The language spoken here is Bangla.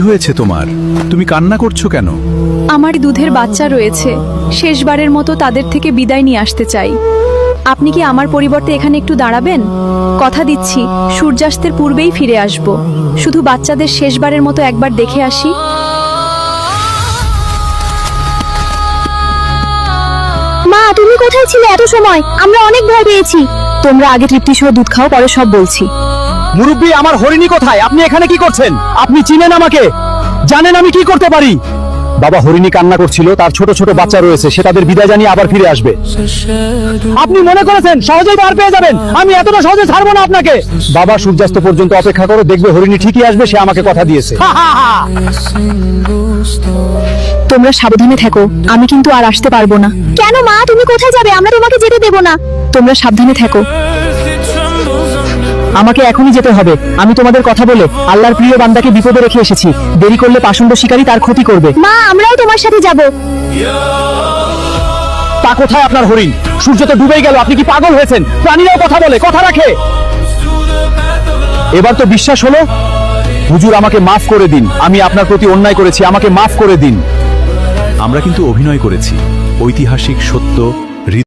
হয়েছে তোমার? তুমি কান্না করছো কেন? আমার দুধের বাচ্চা রয়েছে, শেষবারের মতো তাদের থেকে বিদায় নিয়ে আসতে চাই। আপনি কি আমার পরিবর্তে এখানে একটু দাঁড়াবেন? কথা দিচ্ছি সূর্যাস্তের পূর্বেই ফিরে আসব। শুধু বাচ্চাদের শেষবারের মতো একবার দেখে আসি। মা, তুমি কোথায় ছিলে এত সময়? আমরা অনেক ভয় পেয়েছি। তোমরা আগে তৃপ্তি সহ দুধ খাও, পরে সব বলছি। মুরব্বী, আমার হরিণী কোথায়? আপনি এখানে কি করছেন? আপনি চিনেন আমাকে? জানেন আমি কি করতে পারি? বাবা, হরিণী কান্না করছিল, তার ছোট ছোট বাচ্চা রয়েছে, সে তাদের বিদায় জানিয়ে আবার ফিরে আসবে। আপনি মনে করেছেন সহজেই বার পেয়ে যাবেন? আমি এতটা সহজে ছাড়বো না আপনাকে। বাবা, সূর্যাস্ত পর্যন্ত অপেক্ষা করো, দেখবে হরিণী ঠিকই আসবে, সে আমাকে কথা দিয়েছে। তোমরা সাবধানে থেকো, আমি কিন্তু আর আসতে পারবো না। কেন মা, তুমি কোথায় যাবে? আমরা তোমাকে যেতে দেব না। তোমরা সাবধানে থেকো। আমাকে এখনই যেতে হবে। আমি তোমাদের কথা বলে আল্লাহর প্রিয় বান্দাকে বিপদে রেখে এসেছি। দেরি করলে পাষণ্ড শিকারী তার ক্ষতি করবে। মা, আমরাও তোমার সাথে যাব। তা কোথায় আপনার হরিণ? সূর্য তো ডুবেই গেল, আপনি কি পাগল হয়েছেন? প্রাণীরাও কথা বলে, কথা রাখে। এবার তো বিশ্বাস হলো? হুজুর, আমাকে মাফ করে দিন, আমি আপনার প্রতি অন্যায় করেছি, আমাকে মাফ করে দিন। আমরা কিন্তু অভিনয় করেছি, ঐতিহাসিক সত্য